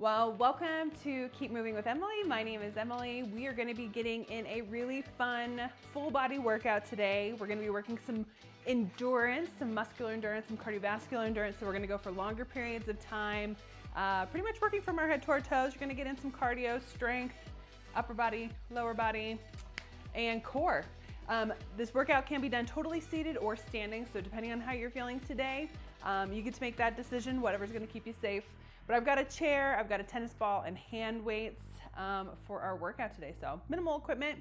Well, welcome to Keep Moving with Emily. My name is Emily. We are going to be getting in a really fun full body workout today. We're going to be working some endurance, some muscular endurance, some cardiovascular endurance. So we're going to go for longer periods of time, pretty much working from our head to our toes. You're going to get in some cardio, strength, upper body, lower body, and core. This workout can be done totally seated or standing. So depending on how you're feeling today, you get to make that decision, whatever's going to keep you safe. But I've got a chair, I've got a tennis ball, and hand weights for our workout today. So minimal equipment.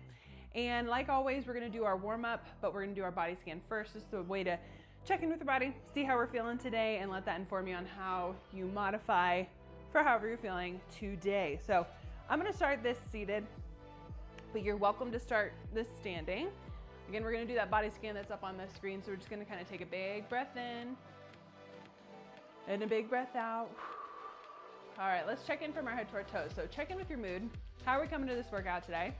And like always, we're gonna do our warm up, but we're gonna do our body scan first, just a way to check in with your body, see how we're feeling today, and let that inform you on how you modify for however you're feeling today. So I'm gonna start this seated, but you're welcome to start this standing. Again, we're gonna do that body scan that's up on the screen. So we're just gonna kind of take a big breath in and a big breath out. All right, let's check in from our head to our toes. So check in with your mood. How are we coming to this workout today?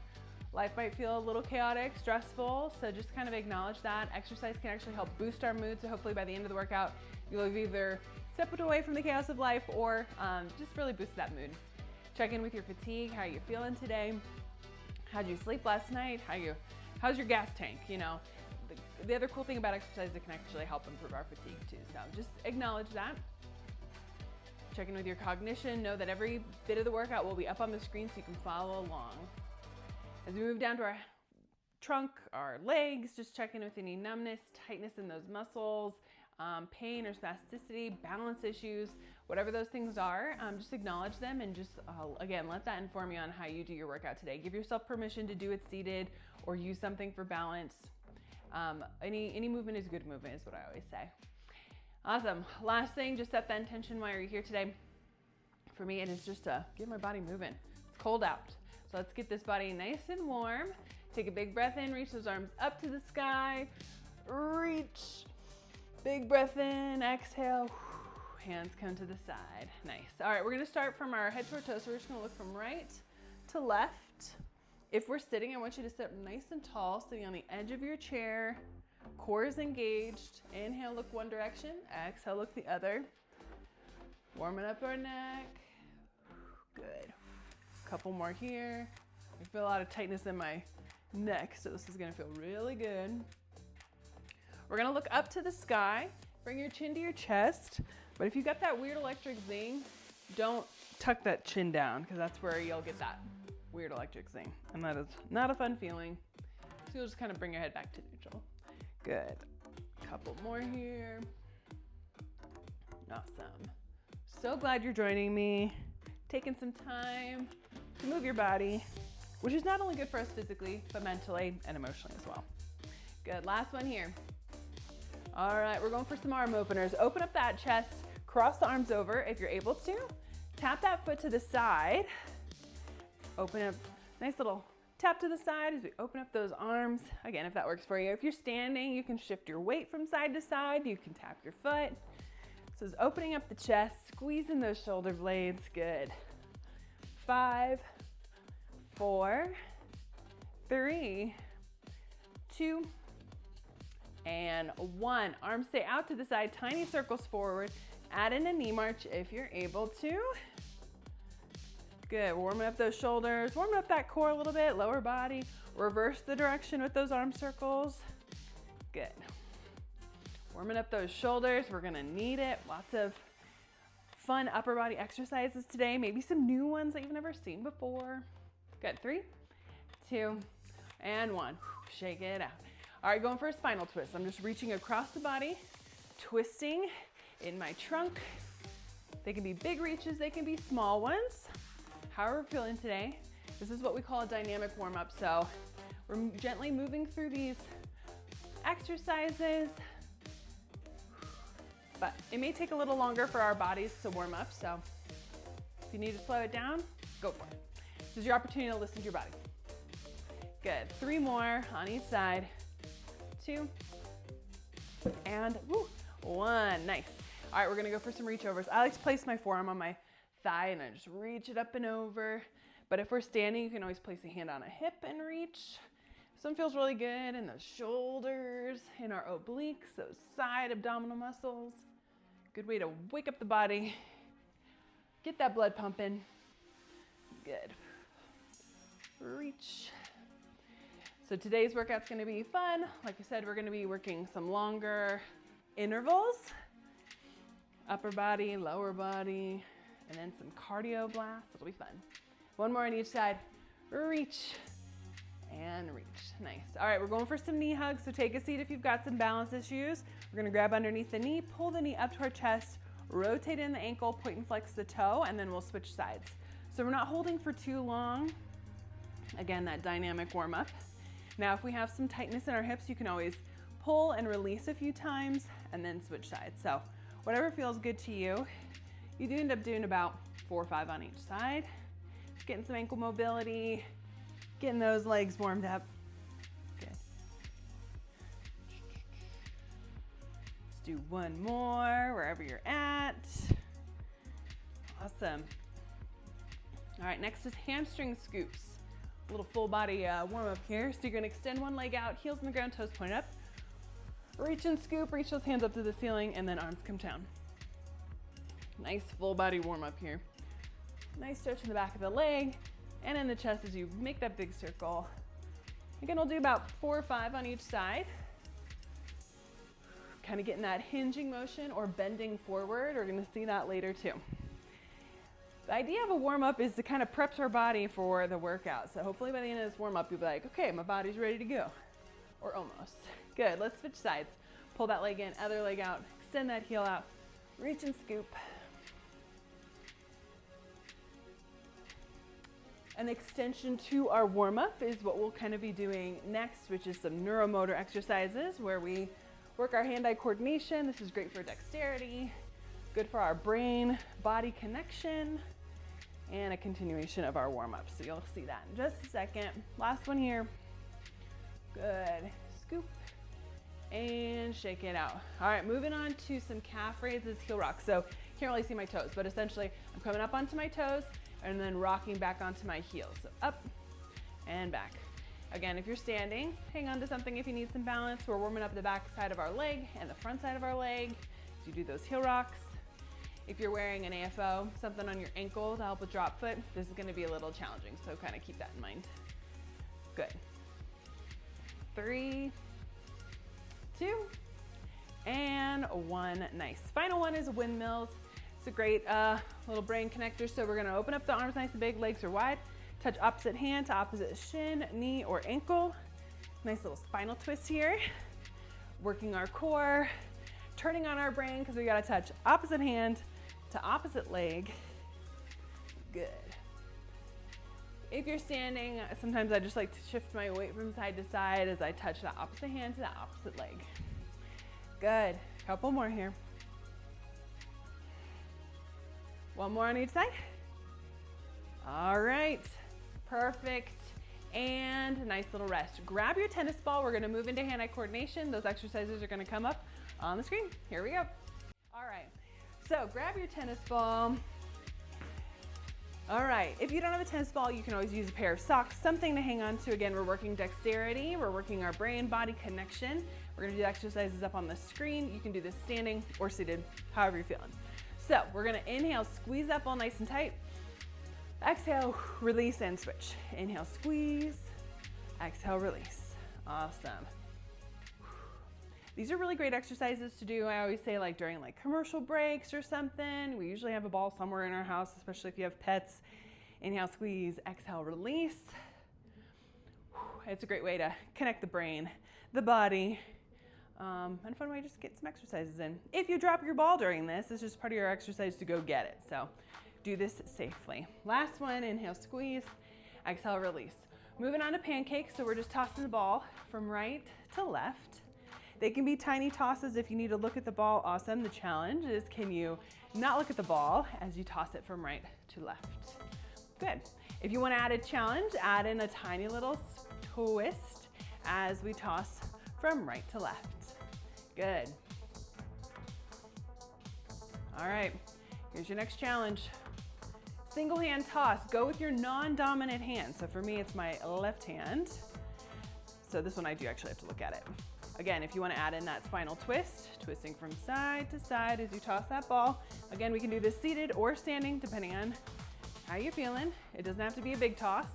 Life might feel a little chaotic, stressful, so just kind of acknowledge that. Exercise can actually help boost our mood, so hopefully by the end of the workout, you'll have either stepped away from the chaos of life or just really boost that mood. Check in with your fatigue. How are you feeling today? How'd you sleep last night? How's your gas tank? You know, the other cool thing about exercise, it can actually help improve our fatigue too, so just acknowledge that. Check in with your cognition. Know that every bit of the workout will be up on the screen so you can follow along. As we move down to our trunk, our legs, just check in with any numbness, tightness in those muscles, pain or spasticity, balance issues, whatever those things are, just acknowledge them and just, again, let that inform you on how you do your workout today. Give yourself permission to do it seated or use something for balance. Any movement is good movement is what I always say. Awesome. Last thing, just set the intention while you're here today. For me, it is just to get my body moving. It's cold out. So let's get this body nice and warm. Take a big breath in, reach those arms up to the sky. Reach. Big breath in, exhale. Hands come to the side. Nice. All right, we're gonna start from our head to our toes. So we're just gonna look from right to left. If we're sitting, I want you to sit nice and tall, sitting on the edge of your chair. Core is engaged. Inhale, look one direction. Exhale, look the other. Warming up our neck. Good. Couple more here. I feel a lot of tightness in my neck, so this is gonna feel really good. We're gonna look up to the sky. Bring your chin to your chest. But if you got that weird electric zing, don't tuck that chin down, because that's where you'll get that weird electric zing. And that is not a fun feeling. So you'll just kind of bring your head back to neutral. Good. Couple more here. Awesome. So glad you're joining me, taking some time to move your body, which is not only good for us physically, but mentally and emotionally as well. Good. Last one here. All right, we're going for some arm openers. Open up that chest, cross the arms over if you're able to. Tap that foot to the side. Open up, nice little tap to the side as we open up those arms. Again, if that works for you. If you're standing, you can shift your weight from side to side. You can tap your foot. So it's opening up the chest, squeezing those shoulder blades. Good. 5, 4, 3, 2, and 1. Arms stay out to the side, tiny circles forward. Add in a knee march if you're able to. Good, warming up those shoulders, warming up that core a little bit, lower body. Reverse the direction with those arm circles. Good. Warming up those shoulders, we're gonna need it. Lots of fun upper body exercises today, maybe some new ones that you've never seen before. Good, 3, 2, and 1. Shake it out. All right, going for a spinal twist. I'm just reaching across the body, twisting in my trunk. They can be big reaches, they can be small ones. How we're feeling today. This is what we call a dynamic warm-up. So we're gently moving through these exercises, but it may take a little longer for our bodies to warm up. So if you need to slow it down, go for it. This is your opportunity to listen to your body. Good, 3 more on each side. 2, and 1, nice. All right, we're gonna go for some reach overs. I like to place my forearm on my thigh and I just reach it up and over. But if we're standing, you can always place a hand on a hip and reach. This one feels really good in the shoulders, in our obliques, those side abdominal muscles. Good way to wake up the body, Get that blood pumping. Good. Reach. So today's workout's gonna be fun. Like I said, we're gonna be working some longer intervals, upper body, lower body, and then some cardio blasts. It'll be fun. One more on each side. Reach and reach. Nice. All right, we're going for some knee hugs. So take a seat if you've got some balance issues. We're gonna grab underneath the knee, pull the knee up to our chest, rotate in the ankle, point and flex the toe, and then we'll switch sides. So we're not holding for too long. Again, that dynamic warm up. Now, if we have some tightness in our hips, you can always pull and release a few times and then switch sides. So whatever feels good to you. You do end up doing about 4 or 5 on each side. Getting some ankle mobility, getting those legs warmed up. Good. Let's do one more wherever you're at. Awesome. All right, next is hamstring scoops. A little full body warm up here. So you're gonna extend one leg out, heels on the ground, toes point up. Reach and scoop, reach those hands up to the ceiling, and then arms come down. Nice full body warm up here. Nice stretch in the back of the leg and in the chest as you make that big circle. Again, we'll do about 4 or 5 on each side. Kind of getting that hinging motion or bending forward. We're gonna see that later too. The idea of a warm up is to kind of prep our body for the workout. So hopefully by the end of this warm up, you'll be like, okay, my body's ready to go, or almost. Good, let's switch sides. Pull that leg in, other leg out, extend that heel out, reach and scoop. An extension to our warm-up is what we'll kind of be doing next, which is some neuromotor exercises where we work our hand-eye coordination. This is great for dexterity, good for our brain-body connection, and a continuation of our warm-up. So you'll see that in just a second. Last one here. Good. Scoop and shake it out. All right, moving on to some calf raises, heel rocks. So you can't really see my toes, but essentially I'm coming up onto my toes and then rocking back onto my heels. So up and back. Again, if you're standing, hang on to something if you need some balance. We're warming up the back side of our leg and the front side of our leg as you do those heel rocks. If you're wearing an AFO, something on your ankle to help with drop foot, this is gonna be a little challenging, so kind of keep that in mind. Good. 3, 2, and 1. Nice. Final one is windmills. It's a great little brain connector. So we're gonna open up the arms nice and big, legs are wide. Touch opposite hand to opposite shin, knee, or ankle. Nice little spinal twist here. Working our core, turning on our brain because we gotta touch opposite hand to opposite leg. Good. If you're standing, sometimes I just like to shift my weight from side to side as I touch the opposite hand to the opposite leg. Good. Couple more here. One more on each side. All right, perfect. And nice little rest. Grab your tennis ball. We're gonna move into hand-eye coordination. Those exercises are gonna come up on the screen. Here we go. All right, so grab your tennis ball. All right, if you don't have a tennis ball, you can always use a pair of socks, something to hang on to. Again, we're working dexterity. We're working our brain-body connection. We're gonna do exercises up on the screen. You can do this standing or seated, however you're feeling. So we're gonna inhale, squeeze up all nice and tight. Exhale, release and switch. Inhale, squeeze. Exhale, release. Awesome. These are really great exercises to do. I always say like during like commercial breaks or something. We usually have a ball somewhere in our house, especially if you have pets. Inhale, squeeze, exhale, release. It's a great way to connect the brain, the body, and a fun way to just get some exercises in. If you drop your ball during this, it's just part of your exercise to go get it. So do this safely. Last one, inhale, squeeze, exhale, release. Moving on to pancakes, so we're just tossing the ball from right to left. They can be tiny tosses if you need to look at the ball, awesome. The challenge is, can you not look at the ball as you toss it from right to left? Good. If you want to add a challenge, add in a tiny little twist as we toss from right to left. Good. All right, here's your next challenge. Single hand toss, go with your non-dominant hand. So for me, it's my left hand. So this one I do actually have to look at it. Again, if you want to add in that spinal twist, twisting from side to side as you toss that ball. Again, we can do this seated or standing, depending on how you're feeling. It doesn't have to be a big toss.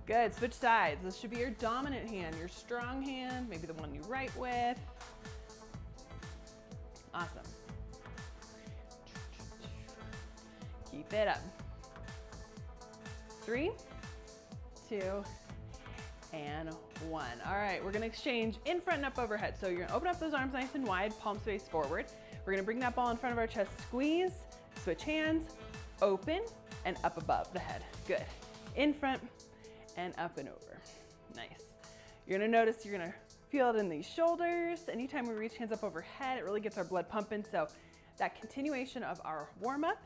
Good, switch sides. This should be your dominant hand, your strong hand, maybe the one you write with. Awesome. Keep it up. 3, 2, and 1. All right, we're gonna exchange in front and up overhead. So you're gonna open up those arms nice and wide, palms face forward. We're gonna bring that ball in front of our chest, squeeze, switch hands, open, and up above the head. Good. In front and up and over. Nice. You're gonna notice you're gonna feel it in these shoulders. Anytime we reach hands up overhead, it really gets our blood pumping. So that continuation of our warm up,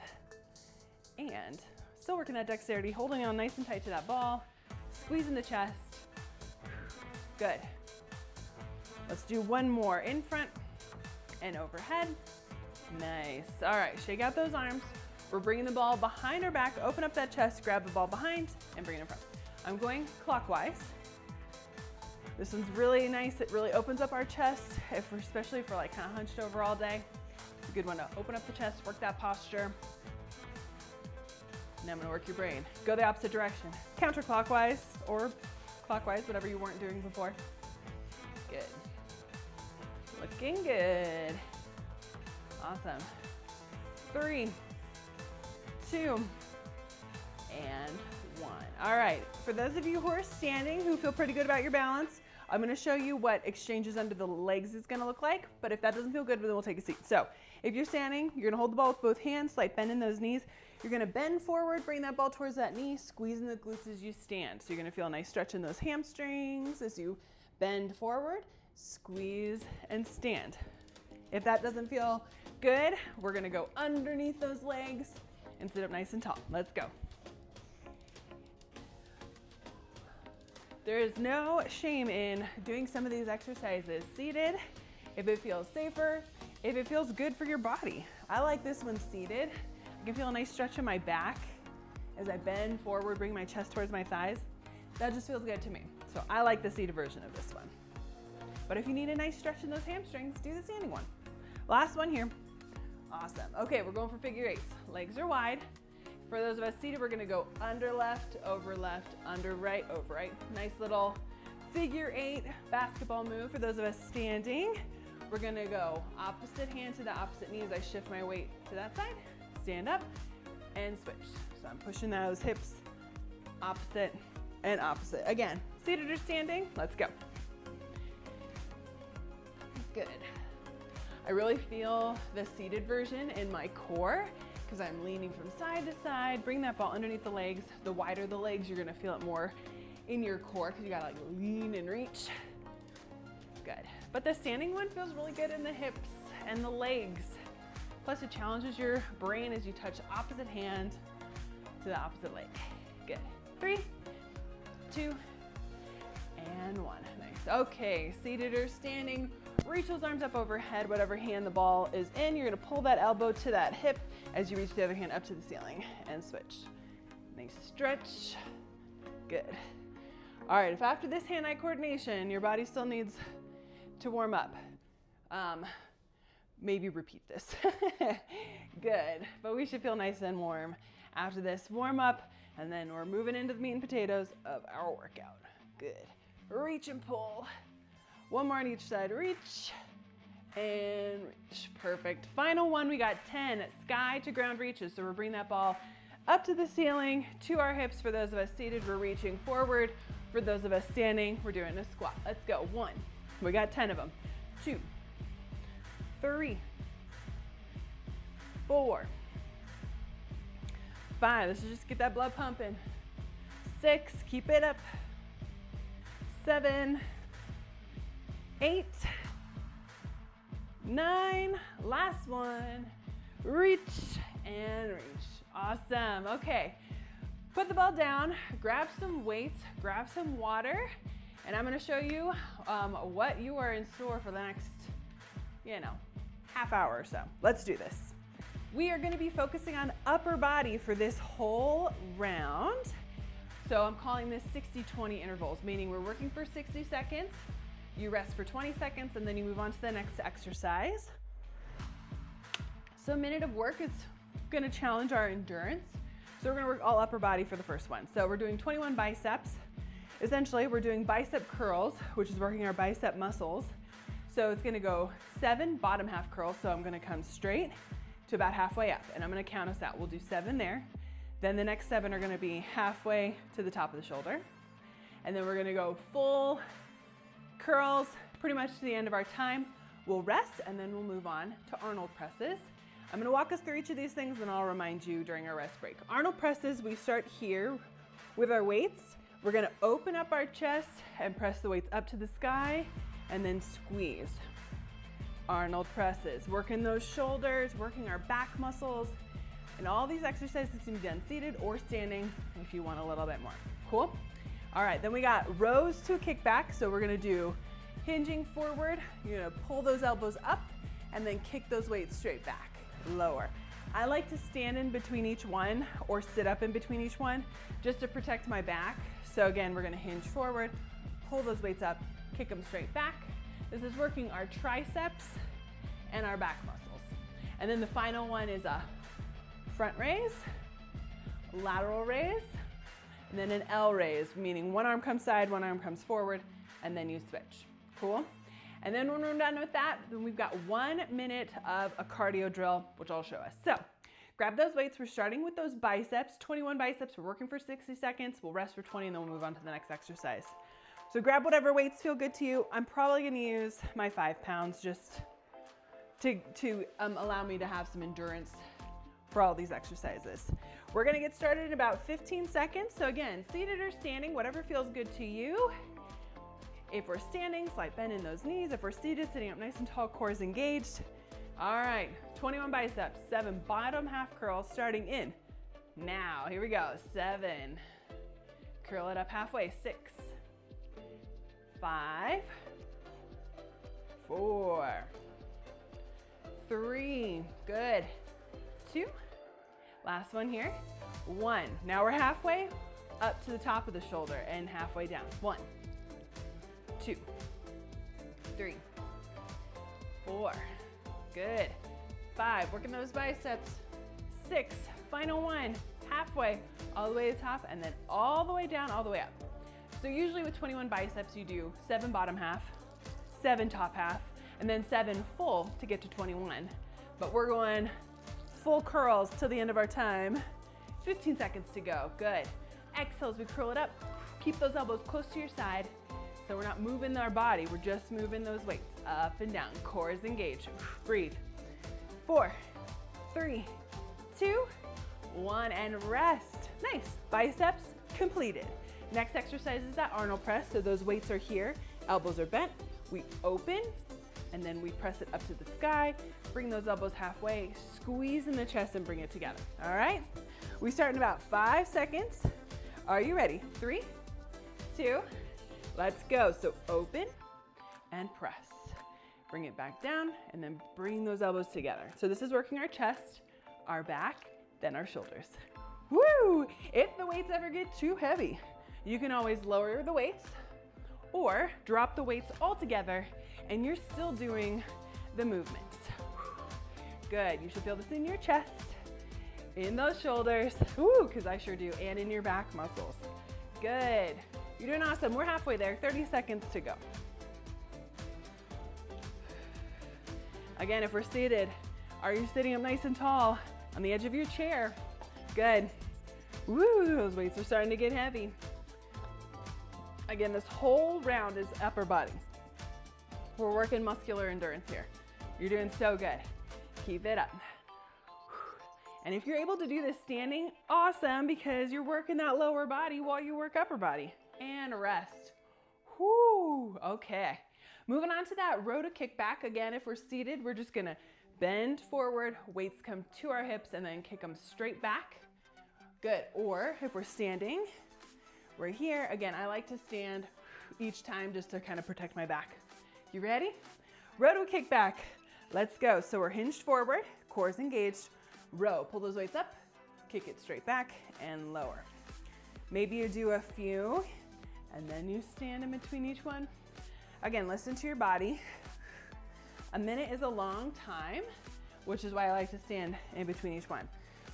and still working that dexterity, holding on nice and tight to that ball, squeezing the chest. Good. Let's do one more, in front and overhead. Nice. All right, shake out those arms. We're bringing the ball behind our back, open up that chest, grab the ball behind, and bring it in front. I'm going clockwise. This one's really nice. It really opens up our chest, especially if we're like kind of hunched over all day. It's a good one to open up the chest, work that posture. Now I'm gonna work your brain. Go the opposite direction. Counterclockwise or clockwise, whatever you weren't doing before. Good. Looking good. Awesome. 3, 2, and 1. All right, for those of you who are standing, who feel pretty good about your balance, I'm gonna show you what exchanges under the legs is gonna look like, but if that doesn't feel good, then we'll take a seat. So if you're standing, you're gonna hold the ball with both hands, slight bend in those knees. You're gonna bend forward, bring that ball towards that knee, squeezing the glutes as you stand. So you're gonna feel a nice stretch in those hamstrings as you bend forward, squeeze, and stand. If that doesn't feel good, we're gonna go underneath those legs and sit up nice and tall. Let's go. There is no shame in doing some of these exercises seated if it feels safer, if it feels good for your body. I like this one seated. I can feel a nice stretch in my back as I bend forward, bring my chest towards my thighs. That just feels good to me. So I like the seated version of this one. But if you need a nice stretch in those hamstrings, do the standing one. Last one here. Awesome. Okay, we're going for figure eights. Legs are wide. For those of us seated, we're gonna go under left, over right, over right. Nice little figure eight basketball move. For those of us standing, we're gonna go opposite hand to the opposite knee as I shift my weight to that side. Stand up and switch. So I'm pushing those hips opposite and opposite. Again, seated or standing, let's go. Good. I really feel the seated version in my core because I'm leaning from side to side. Bring that ball underneath the legs. The wider the legs, you're gonna feel it more in your core because you gotta like lean and reach. Good. But the standing one feels really good in the hips and the legs. Plus it challenges your brain as you touch opposite hand to the opposite leg. Good. 3, 2, and 1. Nice. Okay, seated or standing. Reach those arms up overhead, whatever hand the ball is in. You're gonna pull that elbow to that hip as you reach the other hand up to the ceiling and switch. Nice stretch. Good. All right, if after this hand-eye coordination, your body still needs to warm up, maybe repeat this. Good, but we should feel nice and warm after this warm up, and then we're moving into the meat and potatoes of our workout. Good. Reach and pull. One more on each side. Reach and reach. Perfect. Final one, we got 10 sky to ground reaches. So we're bringing that ball up to the ceiling, to our hips. For those of us seated, we're reaching forward. For those of us standing, we're doing a squat. Let's go. 1. We got 10 of them. 2, 3, 4, 5. Let's just get that blood pumping. 6, keep it up. 7, 8, 9, last one. Reach and reach. Awesome. Okay, put the ball down, grab some weights, grab some water, and I'm going to show you what you are in store for the next, half hour or so. Let's do this. We are going to be focusing on upper body for this whole round. So I'm calling this 60-20 intervals, meaning we're working for 60 seconds. You rest for 20 seconds and then you move on to the next exercise. So a minute of work is gonna challenge our endurance. So we're gonna work all upper body for the first one. So we're doing 21 biceps. Essentially, we're doing bicep curls, which is working our bicep muscles. So it's gonna go 7 bottom half curls. So I'm gonna come straight to about halfway up, and I'm gonna count us out. We'll do 7 there. Then the next 7 are gonna be halfway to the top of the shoulder. And then we're gonna go full curls pretty much to the end of our time. We'll rest, and then we'll move on to Arnold presses. I'm gonna walk us through each of these things, and I'll remind you during our rest break. Arnold presses, we start here with our weights. We're gonna open up our chest and press the weights up to the sky, and then squeeze. Arnold presses, working those shoulders, working our back muscles, and all these exercises can be done seated or standing if you want a little bit more. Cool? All right, then we got rows to kickback. So we're gonna do hinging forward. You're gonna pull those elbows up and then kick those weights straight back, lower. I like to stand in between each one or sit up in between each one just to protect my back. So again, we're gonna hinge forward, pull those weights up, kick them straight back. This is working our triceps and our back muscles. And then the final one is a front raise, lateral raise, and then an L raise, meaning one arm comes side, one arm comes forward, and then you switch. Cool? And then when we're done with that, then we've got 1 minute of a cardio drill, which I'll show us. So grab those weights. We're starting with those biceps, 21 biceps. We're working for 60 seconds. We'll rest for 20, and then we'll move on to the next exercise. So grab whatever weights feel good to you. I'm probably gonna use my 5 pounds just to allow me to have some endurance for all these exercises. We're gonna get started in about 15 seconds. So again, seated or standing, whatever feels good to you. If we're standing, slight bend in those knees. If we're seated, sitting up nice and tall, core is engaged. All right, 21 biceps, 7 bottom half curls starting in now. Here we go, 7. Curl it up halfway, 6, 5, 4, 3, good, 2, last one here, 1. Now we're halfway up to the top of the shoulder and halfway down. 1, 2, 3, 4, good, 5, working those biceps, 6, final 1, halfway, all the way to the top, and then all the way down, all the way up. So usually with 21 biceps, you do 7 bottom half, 7 top half, and then 7 full to get to 21. But we're going full curls till the end of our time. 15 seconds to go, good. Exhale as we curl it up. Keep those elbows close to your side. So we're not moving our body, we're just moving those weights up and down. Core is engaged, breathe. 4, 3, 2, 1, and rest. Nice, biceps completed. Next exercise is that Arnold press. So those weights are here, elbows are bent. We open, and then we press it up to the sky. Bring those elbows halfway, squeeze in the chest and bring it together. All right, we start in about 5 seconds. Are you ready? 3, 2, let's go. So open and press. Bring it back down and then bring those elbows together. So this is working our chest, our back, then our shoulders. Woo! If the weights ever get too heavy, you can always lower the weights or drop the weights altogether and you're still doing the movements. Good, you should feel this in your chest, in those shoulders, woo, because I sure do, and in your back muscles. Good, you're doing awesome. We're halfway there, 30 seconds to go. Again, if we're seated, are you sitting up nice and tall on the edge of your chair? Good. Woo, those weights are starting to get heavy. Again, this whole round is upper body. We're working muscular endurance here. You're doing so good. Keep it up. And if you're able to do this standing, awesome, because you're working that lower body while you work upper body. And rest. Whoo, okay. Moving on to that row to kick back. Again, if we're seated, we're just gonna bend forward, weights come to our hips, and then kick them straight back. Good, or if we're standing, we're here. Again, I like to stand each time just to kind of protect my back. You ready? Row to kick back. Let's go. So we're hinged forward, core's engaged, row. Pull those weights up, kick it straight back, and lower. Maybe you do a few, and then you stand in between each one. Again, listen to your body. A minute is a long time, which is why I like to stand in between each one.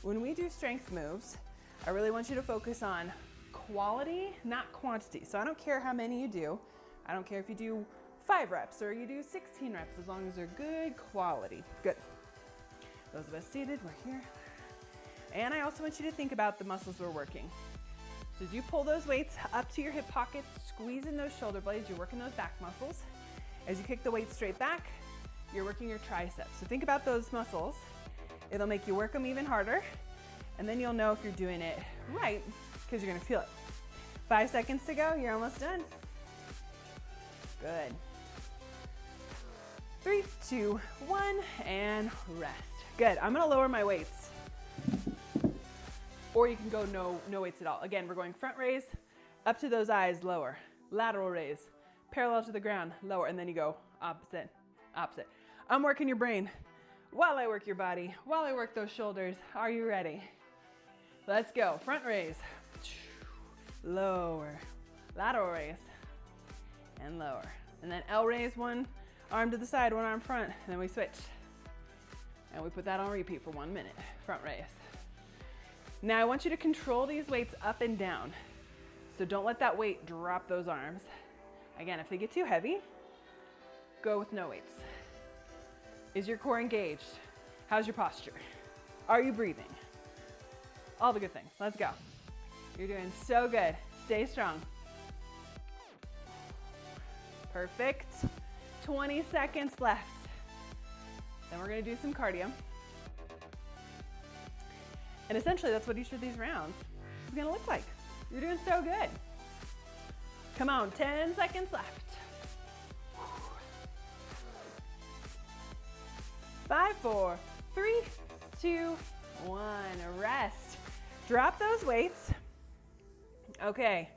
When we do strength moves, I really want you to focus on quality, not quantity. So I don't care how many you do. I don't care if you do 5 reps or you do 16 reps, as long as they're good quality. Good. Those of us seated, we're here. And I also want you to think about the muscles we're working. So as you pull those weights up to your hip pockets, squeeze in those shoulder blades, you're working those back muscles. As you kick the weight straight back, you're working your triceps. So think about those muscles. It'll make you work them even harder, and then you'll know if you're doing it right, because you're gonna feel it. 5 seconds to go, you're almost done. Good. 3, 2, 1, and rest. Good, I'm gonna lower my weights. Or you can go no weights at all. Again, we're going front raise, up to those eyes, lower. Lateral raise, parallel to the ground, lower, and then you go opposite, opposite. I'm working your brain while I work your body, while I work those shoulders. Are you ready? Let's go. Front raise, lower, lateral raise, and lower. And then L raise, one arm to the side, one arm front, and then we switch. And we put that on repeat for 1 minute. Front raise. Now I want you to control these weights up and down. So don't let that weight drop those arms. Again, if they get too heavy, go with no weights. Is your core engaged? How's your posture? Are you breathing? All the good things. Let's go. You're doing so good. Stay strong. Perfect. 20 seconds left. Then we're gonna do some cardio. And essentially that's what each of these rounds is gonna look like. You're doing so good. Come on, 10 seconds left. 5, 4, 3, 2, 1, rest. Drop those weights. Okay,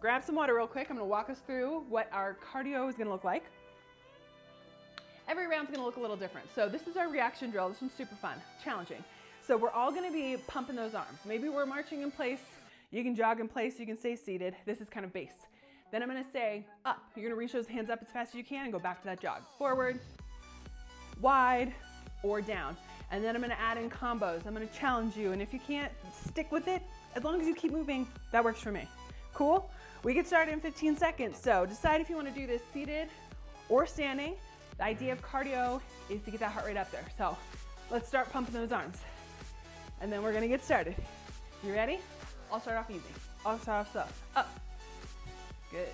grab some water real quick. I'm gonna walk us through what our cardio is gonna look like. Every round's gonna look a little different. So this is our reaction drill. This one's super fun, challenging. So we're all gonna be pumping those arms. Maybe we're marching in place. You can jog in place, you can stay seated. This is kind of base. Then I'm gonna say up. You're gonna reach those hands up as fast as you can and go back to that jog. Forward, wide, or down. And then I'm gonna add in combos. I'm gonna challenge you. And if you can't stick with it, as long as you keep moving, that works for me. Cool? We get started in 15 seconds. So decide if you wanna do this seated or standing. The idea of cardio is to get that heart rate up there. So let's start pumping those arms. And then we're gonna get started. You ready? I'll start off easy. I'll start off slow. Up. Good.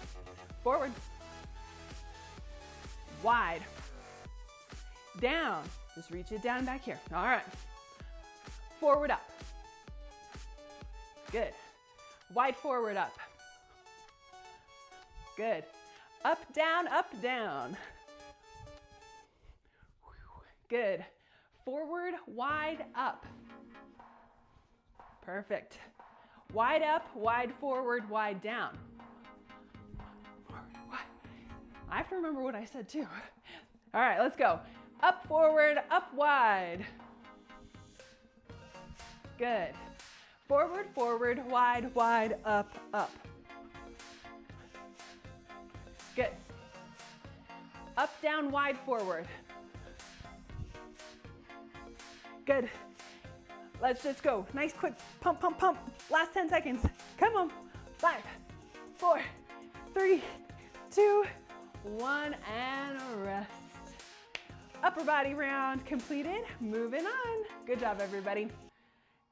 Forward. Wide. Down. Just reach it down and back here. All right. Forward up. Good. Wide forward up. Good. Up, down, up, down. Good. Forward, wide, up. Perfect. Wide up, wide forward, wide down. I have to remember what I said too. All right, let's go. Up, forward, up, wide. Good. Forward, forward, wide, wide, up, up. Good. Up, down, wide, forward. Good. Let's just go. Nice, quick pump, pump, pump. Last 10 seconds. Come on. 5, 4, 3, 2, 1, and rest. Upper body round completed. Moving on. Good job, everybody.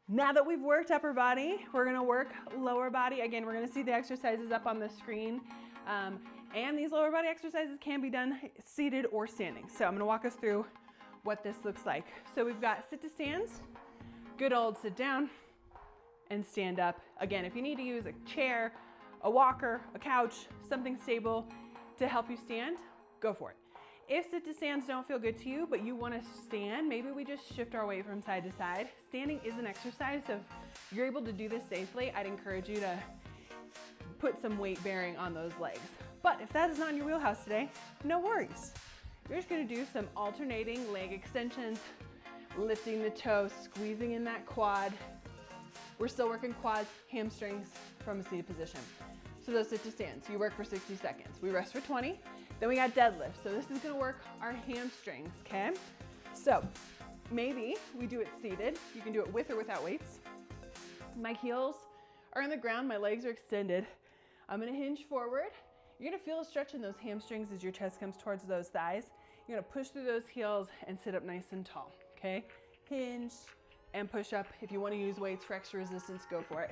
Now that we've worked upper body, we're gonna work lower body. Again, we're gonna see the exercises up on the screen. And these lower body exercises can be done seated or standing. So I'm gonna walk us through what this looks like. So we've got sit to stands, good old sit down, and stand up. Again, if you need to use a chair, a walker, a couch, something stable to help you stand, go for it. If sit to stands don't feel good to you, but you wanna stand, maybe we just shift our weight from side to side. Standing is an exercise, so if you're able to do this safely, I'd encourage you to put some weight bearing on those legs. But if that is not in your wheelhouse today, no worries. You're just gonna do some alternating leg extensions, lifting the toes, squeezing in that quad. We're still working quads, hamstrings from a seated position. So those sit to stands, you work for 60 seconds. We rest for 20. Then we got deadlift. So this is gonna work our hamstrings, okay? So maybe we do it seated. You can do it with or without weights. My heels are on the ground, my legs are extended. I'm gonna hinge forward. You're gonna feel a stretch in those hamstrings as your chest comes towards those thighs. You're gonna push through those heels and sit up nice and tall, okay? Hinge and push up. If you wanna use weights for extra resistance, go for it.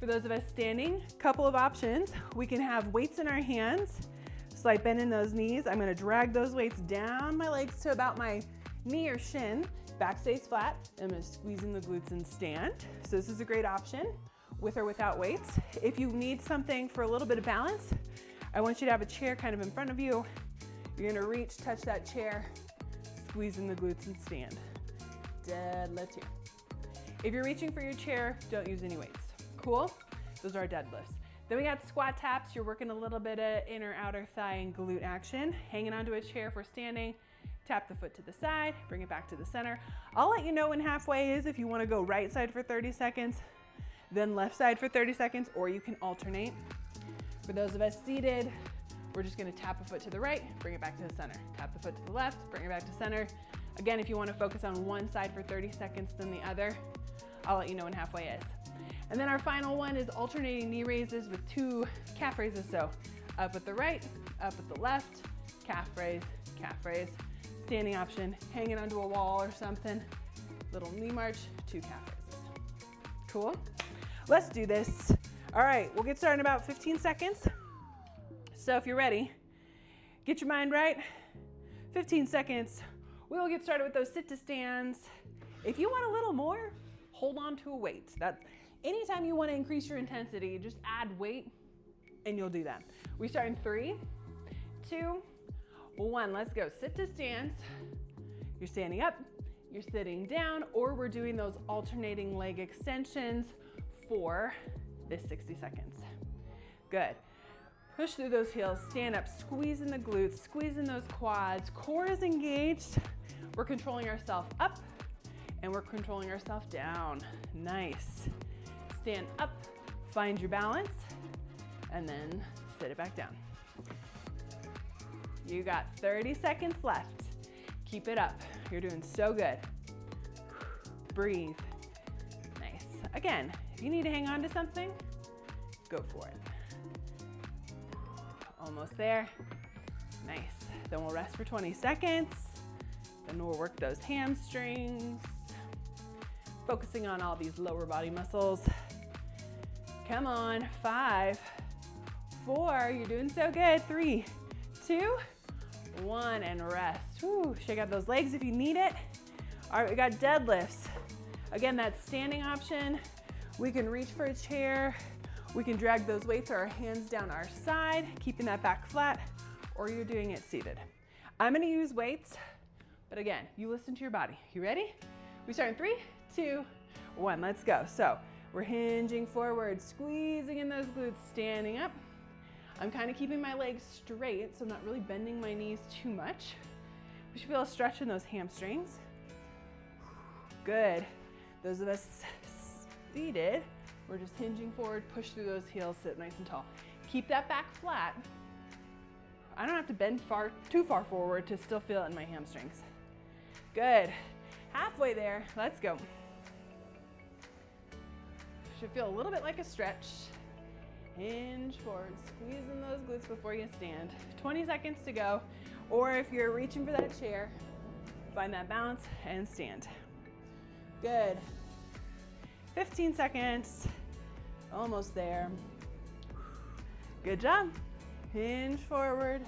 For those of us standing, couple of options. We can have weights in our hands, slight bend in those knees. I'm gonna drag those weights down my legs to about my knee or shin. Back stays flat. I'm gonna squeeze in the glutes and stand. So this is a great option, with or without weights. If you need something for a little bit of balance, I want you to have a chair kind of in front of you. You're gonna reach, touch that chair, squeeze in the glutes and stand. Deadlift here. If you're reaching for your chair, don't use any weights. Cool? Those are our deadlifts. Then we got squat taps. You're working a little bit of inner outer thigh and glute action. Hanging onto a chair if we're standing. Tap the foot to the side, bring it back to the center. I'll let you know when halfway is if you wanna go right side for 30 seconds, then left side for 30 seconds, or you can alternate. For those of us seated, we're just gonna tap a foot to the right, bring it back to the center. Tap the foot to the left, bring it back to center. Again, if you wanna focus on one side for 30 seconds then the other, I'll let you know when halfway is. And then our final one is alternating knee raises with 2 calf raises. So up at the right, up at the left, calf raise, standing option, hanging onto a wall or something, little knee march, 2 calf raises. Cool? Let's do this. All right, we'll get started in about 15 seconds. So if you're ready, get your mind right. 15 seconds. We'll get started with those sit to stands. If you want a little more, hold on to a weight. Anytime you want to increase your intensity, just add weight and you'll do that. We start in 3, 2, 1. Let's go. Sit to stands. You're standing up, you're sitting down, or we're doing those alternating leg extensions for this 60 seconds. Good. Push through those heels, stand up, squeeze in the glutes, squeeze in those quads. Core is engaged. We're controlling ourselves up and we're controlling ourselves down. Nice. Stand up, find your balance, and then sit it back down. You got 30 seconds left. Keep it up. You're doing so good. Breathe. Nice. Again, if you need to hang on to something, go for it. Almost there. Nice. Then we'll rest for 20 seconds. Then we'll work those hamstrings, focusing on all these lower body muscles. Come on, 5, 4, you're doing so good. 3, 2, 1, and rest. Woo, shake out those legs if you need it. All right, we got deadlifts. Again, that standing option. We can reach for a chair. We can drag those weights or our hands down our side, keeping that back flat, or you're doing it seated. I'm gonna use weights, but again, you listen to your body. You ready? We start in 3, 2, 1, let's go. So we're hinging forward, squeezing in those glutes, standing up. I'm kind of keeping my legs straight, so I'm not really bending my knees too much. We should feel a stretch in those hamstrings. Good. Those of us seated, we're just hinging forward, push through those heels, sit nice and tall. Keep that back flat. I don't have to bend too far forward to still feel it in my hamstrings. Good. Halfway there, let's go. Should feel a little bit like a stretch. Hinge forward, squeeze in those glutes before you stand. 20 seconds to go. Or if you're reaching for that chair, find that balance and stand. Good. 15 seconds. Almost there. Good job. Hinge forward.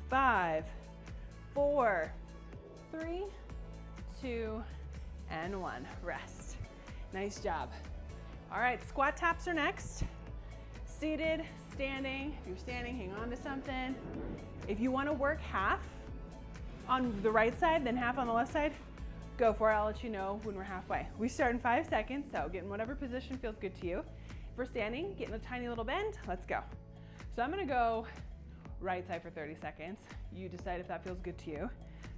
5, 4, 3, 2, and 1. Rest. Nice job. All right, squat taps are next. Seated, standing. If you're standing, hang on to something. If you want to work half on the right side, then half on the left side, go for it. I'll let you know when we're halfway. We start in 5 seconds, so get in whatever position feels good to you. If we're standing, get in a tiny little bend. Let's go. So I'm gonna go right side for 30 seconds. You decide if that feels good to you.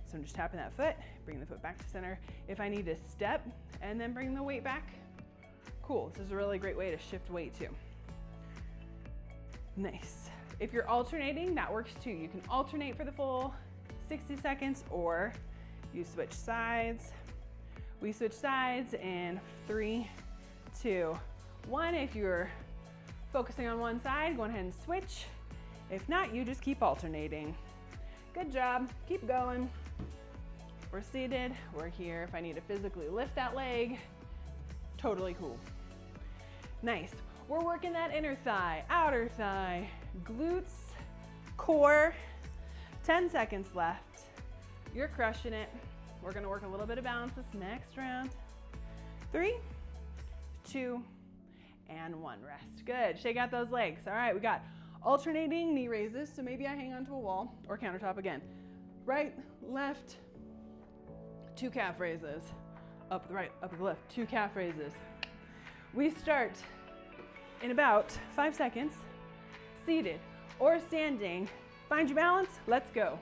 So I'm just tapping that foot, bring the foot back to center. If I need to step and then bring the weight back, cool. This is a really great way to shift weight too. Nice. If you're alternating, that works too. You can alternate for the full 60 seconds or you switch sides. We switch sides in 3, 2, 1. If you're focusing on one side, go ahead and switch. If not, you just keep alternating. Good job, keep going. We're seated, we're here. If I need to physically lift that leg, totally cool. Nice. We're working that inner thigh, outer thigh, glutes, core. 10 seconds left. You're crushing it. We're gonna work a little bit of balance this next round. 3, 2, and 1. Rest. Good. Shake out those legs. All right, we got alternating knee raises. So maybe I hang onto a wall or countertop again. Right, left, 2 calf raises. Up the right, up the left, 2 calf raises. We start in about 5 seconds, seated or standing. Find your balance, let's go.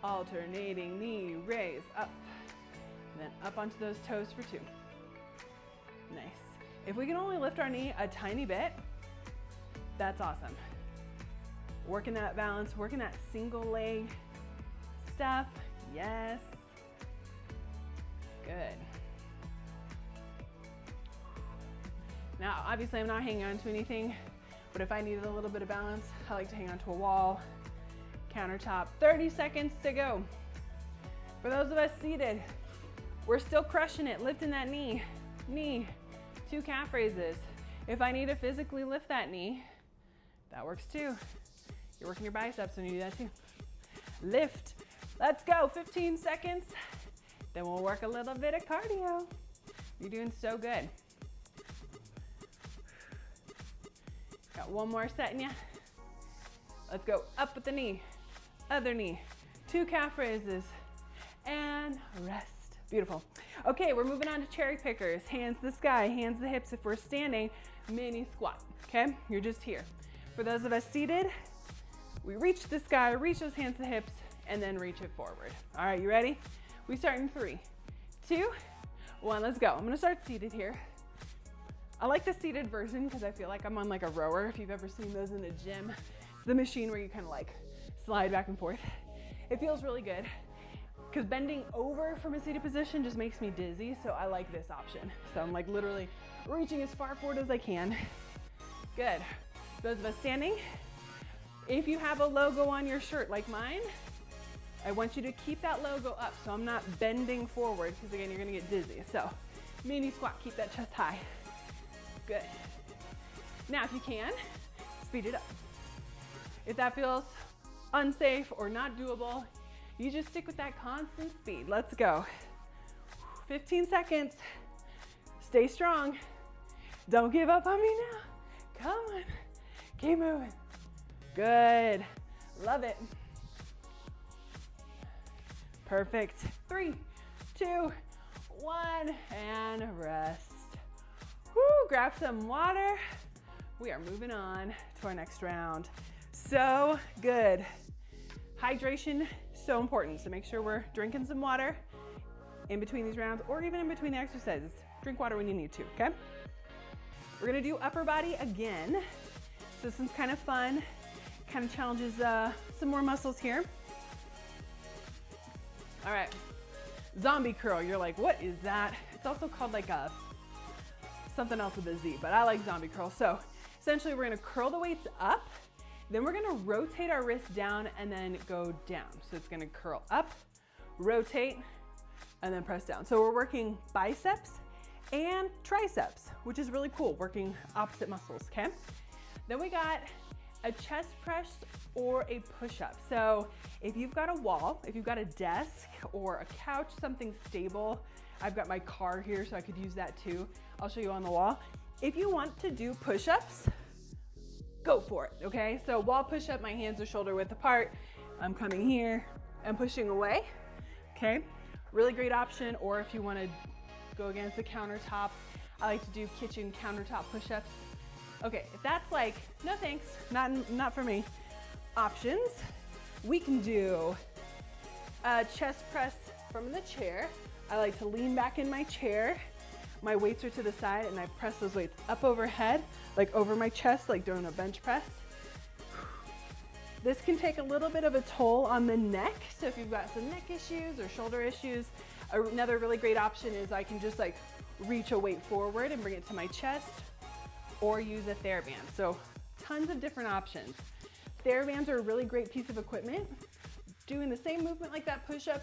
Alternating knee raise, up, then up onto those toes for 2. Nice. If we can only lift our knee a tiny bit, that's awesome. Working that balance, working that single leg stuff, yes. Good. Now, obviously I'm not hanging on to anything, but if I needed a little bit of balance, I like to hang onto a wall, countertop. 30 seconds to go. For those of us seated, we're still crushing it, lifting that knee, 2 calf raises. If I need to physically lift that knee, that works too. You're working your biceps when you do that too. Lift, let's go, 15 seconds. Then we'll work a little bit of cardio. You're doing so good. Got one more set in ya. Let's go up with the knee, other knee, 2 calf raises, and rest. Beautiful. Okay, we're moving on to cherry pickers. Hands to the sky, hands to the hips. If we're standing, mini squat, okay? You're just here. For those of us seated, we reach the sky, reach those hands to the hips, and then reach it forward. All right, you ready? We start in 3, 2, 1, let's go. I'm gonna start seated here. I like the seated version because I feel like I'm on like a rower. If you've ever seen those in the gym, it's the machine where you kind of like slide back and forth. It feels really good because bending over from a seated position just makes me dizzy. So I like this option. So I'm like literally reaching as far forward as I can. Good. Those of us standing, if you have a logo on your shirt like mine, I want you to keep that logo up so I'm not bending forward because again, you're gonna get dizzy. So mini squat, keep that chest high. Good. Now if you can, speed it up. If that feels unsafe or not doable, you just stick with that constant speed. Let's go. 15 seconds. Stay strong. Don't give up on me now. Come on. Keep moving. Good. Love it. Perfect. 3, 2, 1, and rest. Woo, grab some water. We are moving on to our next round. So good. Hydration, so important. So make sure we're drinking some water in between these rounds or even in between the exercises. Drink water when you need to, okay? We're gonna do upper body again. So this one's kind of fun, kind of challenges some more muscles here. All right, zombie curl. You're like, what is that? It's also called like something else with a Z, but I like zombie curl. So essentially we're gonna curl the weights up, then we're gonna rotate our wrist down and then go down. So it's gonna curl up, rotate, and then press down. So we're working biceps and triceps, which is really cool, working opposite muscles, okay? Then we got a chest press or a push-up. So if you've got a wall, if you've got a desk or a couch, something stable, I've got my car here, so I could use that too. I'll show you on the wall. If you want to do push-ups, go for it, okay? So wall push-up, my hands are shoulder width apart. I'm coming here and pushing away, okay? Really great option, or if you wanna go against the countertop, I like to do kitchen countertop push-ups. Okay, if that's like, no thanks, not for me, options, we can do a chest press from the chair. I like to lean back in my chair. My weights are to the side and I press those weights up overhead, like over my chest, like doing a bench press. This can take a little bit of a toll on the neck. So if you've got some neck issues or shoulder issues, another really great option is I can just like reach a weight forward and bring it to my chest, or use a TheraBand. So tons of different options. TheraBands are a really great piece of equipment. Doing the same movement like that push-up,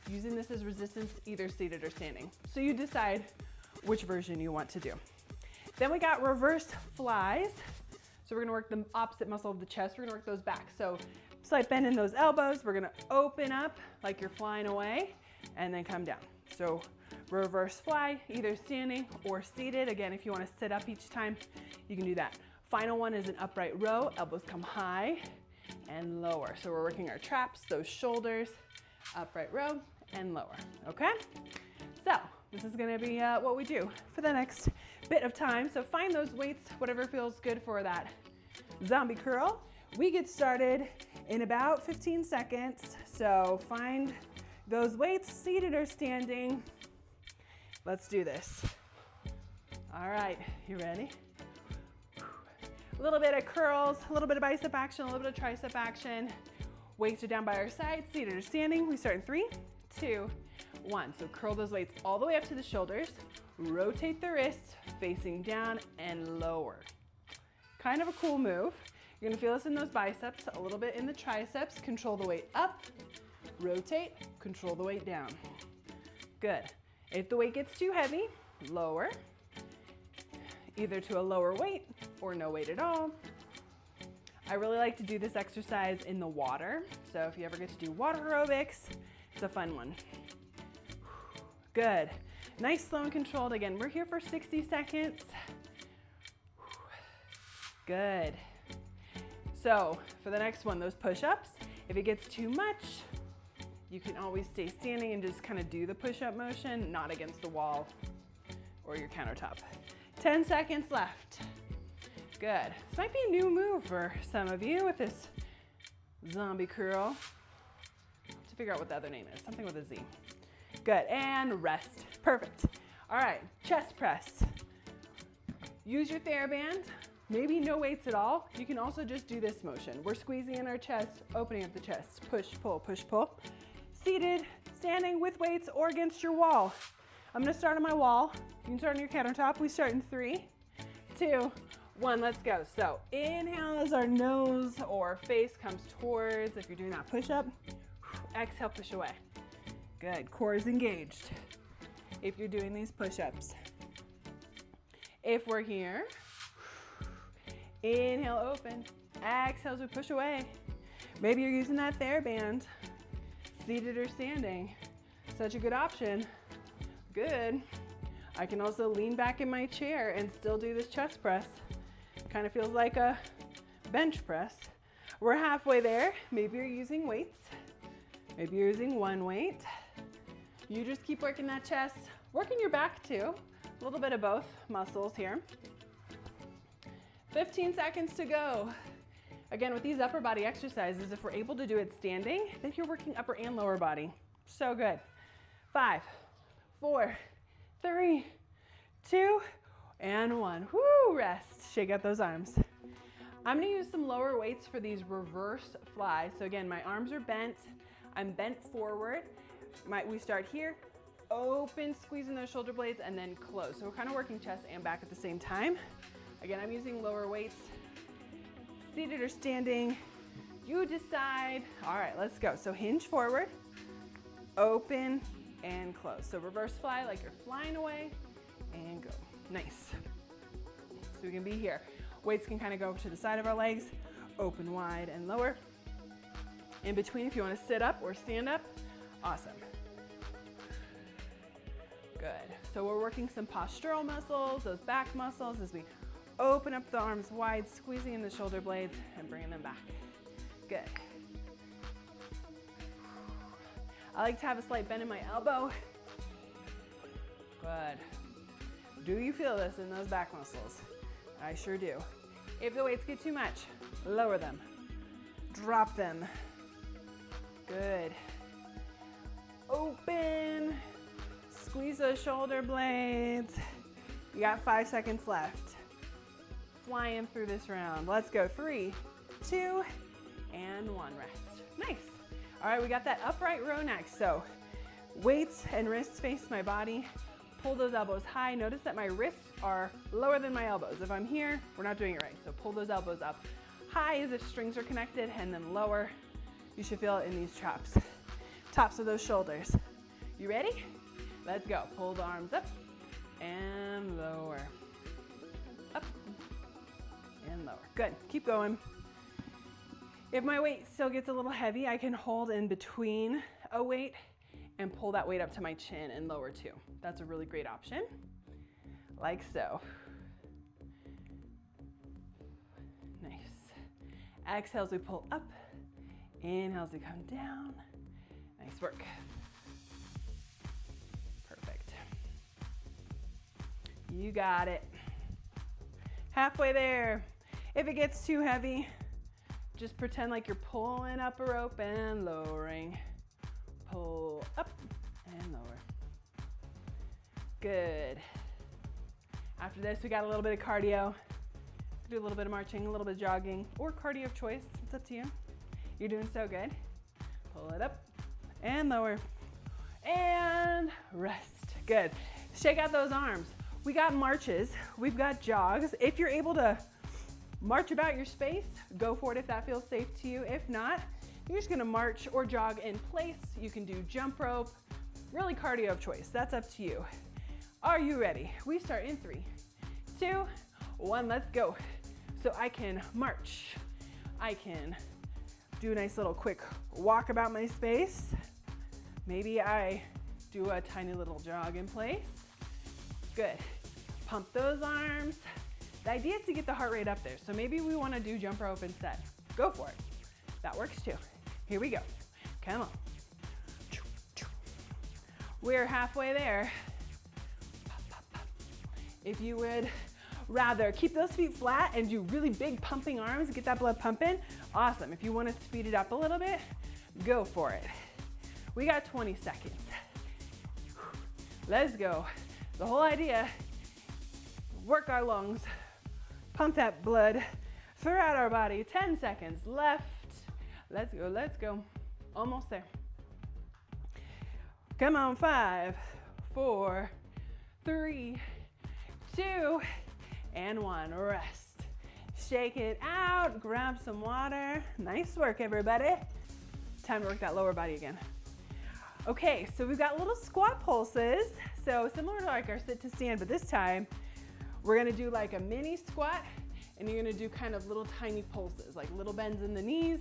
using this as resistance, either seated or standing. So you decide which version you want to do. Then we got reverse flies. So we're gonna work the opposite muscle of the chest. We're gonna work those back. So slight bend in those elbows. We're gonna open up like you're flying away and then come down. So reverse fly, either standing or seated. Again, if you wanna sit up each time, you can do that. Final one is an upright row. Elbows come high and lower. So we're working our traps, those shoulders, upright row and lower, okay? So this is gonna be what we do for the next bit of time. So find those weights, whatever feels good for that zombie curl. We get started in about 15 seconds. So find those weights, seated or standing. Let's do this. All right, you ready? A little bit of curls, a little bit of bicep action, a little bit of tricep action. Weights are down by our sides, seated or standing. We start in 3, 2, 1. So curl those weights all the way up to the shoulders. Rotate the wrists, facing down and lower. Kind of a cool move. You're gonna feel this in those biceps, a little bit in the triceps. Control the weight up, rotate, control the weight down. Good. If the weight gets too heavy, lower, either to a lower weight or no weight at all. I really like to do this exercise in the water. So if you ever get to do water aerobics, it's a fun one. Good. Nice, slow and controlled. Again, we're here for 60 seconds. Good. So for the next one, those push-ups, if it gets too much, you can always stay standing and just kind of do the push-up motion, not against the wall or your countertop. 10 seconds left. Good. This might be a new move for some of you with this zombie curl. To figure out what the other name is, something with a Z. Good, and rest. Perfect. All right, chest press. Use your TheraBand, maybe no weights at all. You can also just do this motion. We're squeezing in our chest, opening up the chest. Push, pull, push, pull. Seated, standing with weights or against your wall. I'm gonna start on my wall. You can start on your countertop. We start in 3, 2, 1, let's go. So inhale as our nose or face comes towards, if you're doing that push-up. Exhale, push away. Good, core is engaged if you're doing these push-ups. If we're here, inhale, open. Exhale as we push away. Maybe you're using that TheraBand, seated or standing. Such a good option. Good. I can also lean back in my chair and still do this chest press. Kind of feels like a bench press. We're halfway there. Maybe you're using weights. Maybe you're using one weight. You just keep working that chest, working your back too. A little bit of both muscles here. 15 seconds to go. Again, with these upper body exercises, if we're able to do it standing, then you're working upper and lower body. So good. 5, 4, 3, 2, and 1. Woo, rest. Shake out those arms. I'm gonna use some lower weights for these reverse flies. So again, my arms are bent. I'm bent forward. We start here, open, squeezing those shoulder blades, and then close. So we're kind of working chest and back at the same time. Again, I'm using lower weights, seated or standing. You decide. All right, let's go. So hinge forward, open, and close. So reverse fly like you're flying away, and go. Nice. So we can be here. Weights can kind of go to the side of our legs, open wide and lower. In between, if you want to sit up or stand up, awesome. Good. So we're working some postural muscles, those back muscles, as we open up the arms wide, squeezing in the shoulder blades and bringing them back. Good. I like to have a slight bend in my elbow. Good. Do you feel this in those back muscles? I sure do. If the weights get too much, lower them. Drop them. Good. Open. Squeeze those shoulder blades. You got 5 seconds left. Flying through this round. Let's go. 3, 2, and one, rest. Nice. All right, we got that upright row next. So weights and wrists face my body. Pull those elbows high. Notice that my wrists are lower than my elbows. If I'm here, we're not doing it right. So pull those elbows up high as if strings are connected, and then lower. You should feel it in these traps. Tops of those shoulders. You ready? Let's go. Pull the arms up and lower. Up and lower. Good. Keep going. If my weight still gets a little heavy, I can hold in between a weight and pull that weight up to my chin and lower too. That's a really great option, like so. Nice. Exhale as we pull up. Inhale as we come down. Nice work. Perfect. You got it. Halfway there. If it gets too heavy, just pretend like you're pulling up a rope and lowering. Pull up and lower. Good. After this, we got a little bit of cardio. Do a little bit of marching, a little bit of jogging, or cardio of choice. It's up to you. You're doing so good. Pull it up and lower. And rest. Good. Shake out those arms. We got marches. We've got jogs. If you're able to march about your space, go for it if that feels safe to you. If not, you're just gonna march or jog in place. You can do jump rope, really cardio of choice. That's up to you. Are you ready? We start in 3, 2, 1, let's go. So I can march. I can do a nice little quick walk about my space. Maybe I do a tiny little jog in place. Good. Pump those arms. The idea is to get the heart rate up there. So maybe we wanna do jump rope instead. Go for it. That works too. Here we go. Come on. We're halfway there. If you would rather keep those feet flat and do really big pumping arms, get that blood pumping, awesome. If you want to speed it up a little bit, go for it. We got 20 seconds. Let's go. The whole idea, work our lungs, pump that blood throughout our body. 10 seconds left. Let's go, let's go. Almost there. Come on, 5, 4, 3, 2, and 1. Rest. Shake it out, grab some water. Nice work, everybody. Time to work that lower body again. Okay, so we've got little squat pulses. So similar to like our sit to stand, but this time we're gonna do like a mini squat, and you're gonna do kind of little tiny pulses, like little bends in the knees.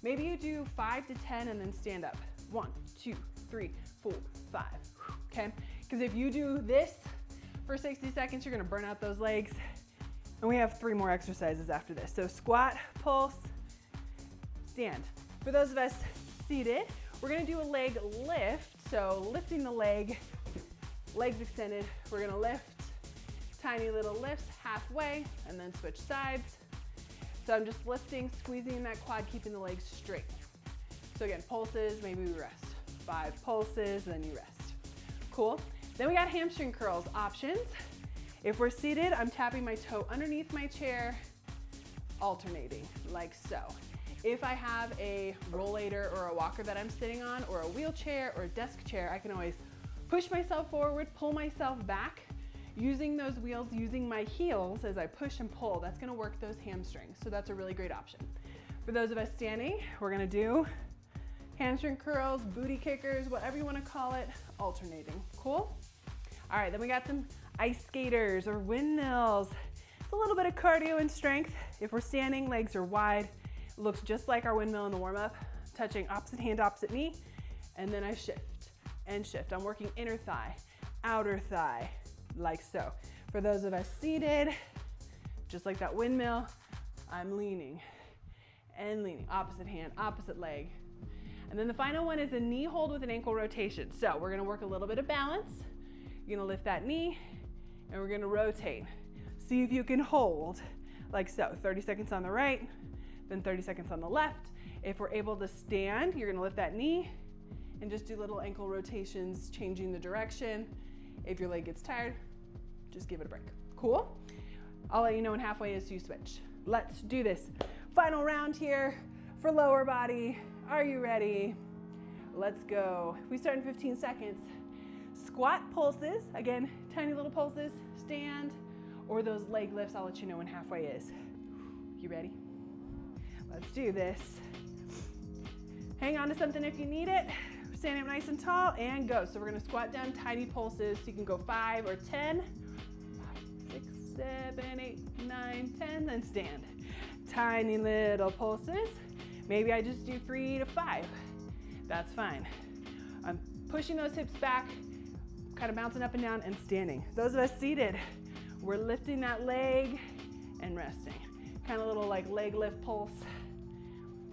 Maybe you do 5 to 10 and then stand up. 1, 2, 3, 4, 5, okay? Because if you do this for 60 seconds, you're gonna burn out those legs. And we have 3 more exercises after this. So squat, pulse, stand. For those of us seated, we're gonna do a leg lift. So lifting the leg, legs extended. We're gonna lift, tiny little lifts halfway, and then switch sides. So I'm just lifting, squeezing that quad, keeping the legs straight. So again, pulses, maybe we rest. 5 pulses, then you rest. Cool. Then we got hamstring curls options. If we're seated, I'm tapping my toe underneath my chair, alternating, like so. If I have a rollator or a walker that I'm sitting on, or a wheelchair or a desk chair, I can always push myself forward, pull myself back, using those wheels, using my heels as I push and pull. That's gonna work those hamstrings. So that's a really great option. For those of us standing, we're gonna do hamstring curls, booty kickers, whatever you wanna call it, alternating. Cool? All right, then we got some ice skaters or windmills. It's a little bit of cardio and strength. If we're standing, legs are wide. It looks just like our windmill in the warm-up, touching opposite hand, opposite knee, and then I shift and shift. I'm working inner thigh, outer thigh, like so. For those of us seated, just like that windmill, I'm leaning and leaning, opposite hand, opposite leg. And then the final one is a knee hold with an ankle rotation. So we're gonna work a little bit of balance. You're gonna lift that knee and we're gonna rotate. See if you can hold, like so. 30 seconds on the right, then 30 seconds on the left. If we're able to stand, you're gonna lift that knee and just do little ankle rotations, changing the direction. If your leg gets tired, just give it a break. Cool? I'll let you know when halfway is so you switch. Let's do this. Final round here. for lower body. Are you ready? Let's go. We start in 15 seconds. Squat pulses, again, tiny little pulses, stand, or those leg lifts, I'll let you know when halfway is. You ready? Let's do this. Hang on to something if you need it. Stand up nice and tall and go. So we're gonna squat down tiny pulses. So you can go 5 or 10, 6, 7, 8, 9, 10, then stand. Tiny little pulses. Maybe I just do 3 to 5. That's fine. I'm pushing those hips back, kind of bouncing up and down and standing. Those of us seated, we're lifting that leg and resting. Kind of little like leg lift pulse.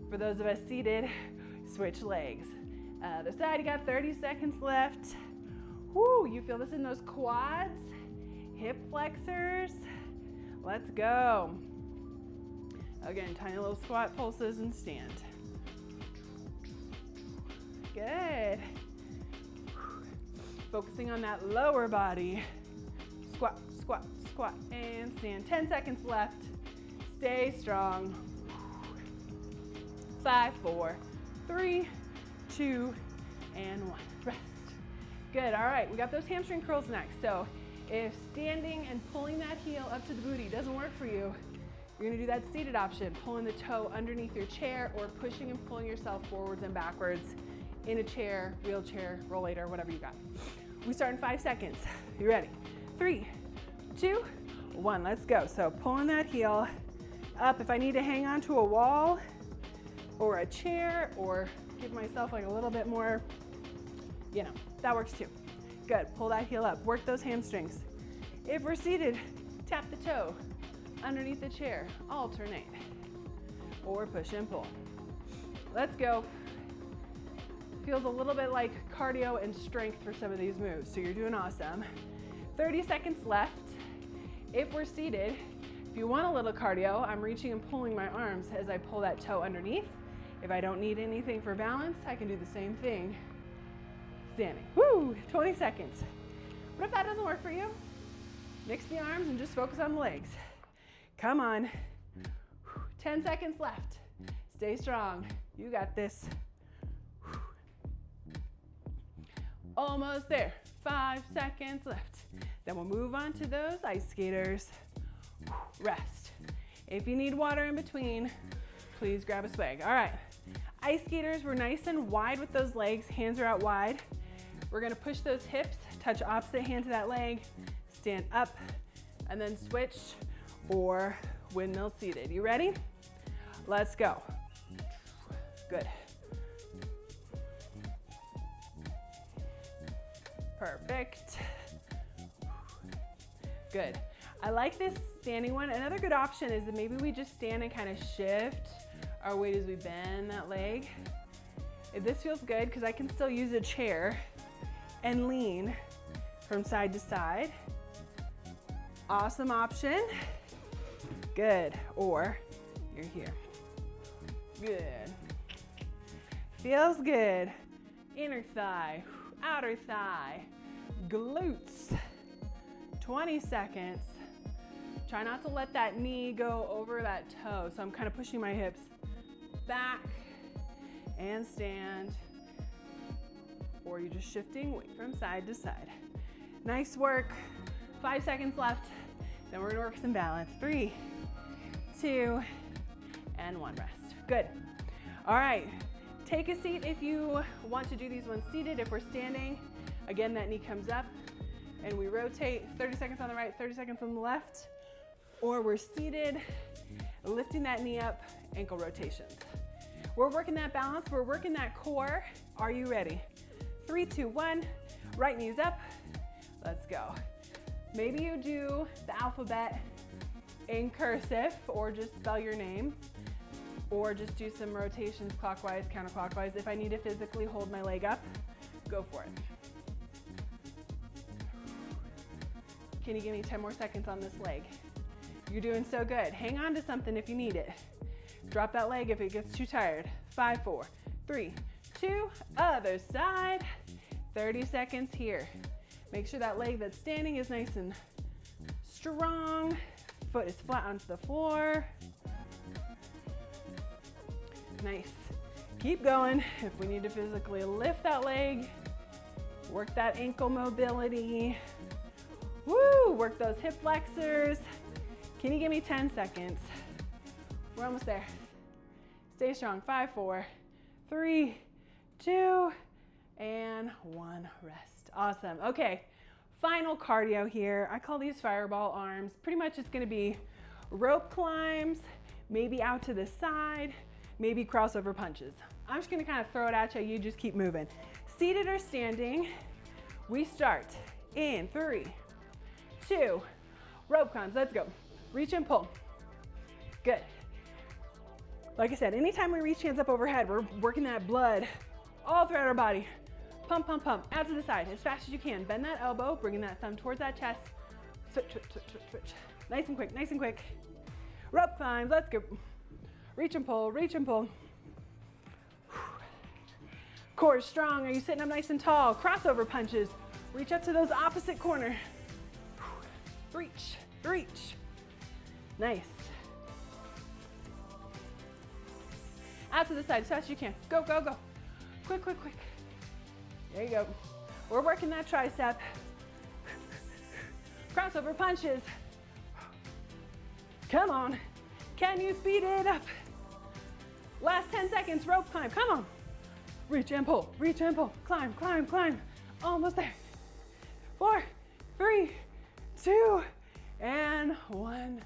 For those of us seated, switch legs. Other side, you got 30 seconds left. Woo, you feel this in those quads, hip flexors. Let's go. Again, tiny little squat pulses and stand. Good. Focusing on that lower body. Squat, squat, squat, and stand. 10 seconds left. Stay strong. 5, 4, 3, 2, and 1. Rest. Good, all right, we got those hamstring curls next. So if standing and pulling that heel up to the booty doesn't work for you, you're gonna do that seated option, pulling the toe underneath your chair or pushing and pulling yourself forwards and backwards in a chair, wheelchair, rollator, whatever you got. We start in 5 seconds. You ready? 3, 2, 1, let's go. So pulling that heel up. If I need to hang on to a wall or a chair or give myself like a little bit more, you know, that works too. Good, pull that heel up, work those hamstrings. If we're seated, tap the toe underneath the chair, alternate, or push and pull. Let's go. Feels a little bit like cardio and strength for some of these moves, so you're doing awesome. 30 seconds left. If we're seated, if you want a little cardio, I'm reaching and pulling my arms as I pull that toe underneath. If I don't need anything for balance, I can do the same thing standing. Woo, 20 seconds. What if that doesn't work for you? Mix the arms and just focus on the legs. Come on. 10 seconds left. Stay strong. You got this. Almost there. 5 seconds left. Then we'll move on to those ice skaters. Rest. If you need water in between, please grab a swig. All right. Ice skaters, we're nice and wide with those legs. Hands are out wide. We're gonna push those hips, touch opposite hand to that leg, stand up, and then switch or windmill seated. You ready? Let's go. Good. Perfect. Good. I like this standing one. Another good option is that maybe we just stand and kind of shift our weight as we bend that leg. If this feels good, because I can still use a chair and lean from side to side. Awesome option. Good. Or you're here. Good. Feels good. Inner thigh, outer thigh, glutes. 20 seconds. Try not to let that knee go over that toe. So I'm kind of pushing my hips back and stand. Or you're just shifting weight from side to side. Nice work. 5 seconds left. Then we're gonna work some balance. 3, 2, and 1. Rest. Good. All right. Take a seat if you want to do these ones seated. If we're standing, again, that knee comes up and we rotate. 30 seconds on the right, 30 seconds on the left. Or we're seated, lifting that knee up, ankle rotations. We're working that balance. We're working that core. Are you ready? 3, 2, 1. Right knee's up. Let's go. Maybe you do the alphabet in cursive or just spell your name, or just do some rotations clockwise, counterclockwise. If I need to physically hold my leg up, go for it. Can you give me 10 more seconds on this leg? You're doing so good. Hang on to something if you need it. Drop that leg if it gets too tired. 5, 4, 3, 2, other side. 30 seconds here. Make sure that leg that's standing is nice and strong. Foot is flat onto the floor. Nice. Keep going. If we need to physically lift that leg, work that ankle mobility. Woo, work those hip flexors. Can you give me 10 seconds? We're almost there. Stay strong. 5, 4, 3, 2, and 1. Rest. Awesome. Okay, final cardio here. I call these fireball arms. Pretty much it's gonna be rope climbs, maybe out to the side, maybe crossover punches. I'm just gonna kind of throw it at you. You just keep moving. Seated or standing, we start in 3, 2, rope climbs. Let's go. Reach and pull. Good. Like I said, anytime we reach hands up overhead, we're working that blood all throughout our body. Pump, pump, pump. Out to the side as fast as you can. Bend that elbow, bringing that thumb towards that chest. Switch, switch, switch, switch, switch. Nice and quick, nice and quick. Rope climbs, let's go. Reach and pull, reach and pull. Core is strong. Are you sitting up nice and tall? Crossover punches. Reach up to those opposite corner. Reach, reach. Nice. Out to the side as fast as you can. Go, go, go. Quick, quick, quick. There you go. We're working that tricep. Crossover punches. Come on. Can you speed it up? Last 10 seconds, rope climb. Come on. Reach and pull, reach and pull. Climb, climb, climb. Almost there. 4, 3, 2, and 1.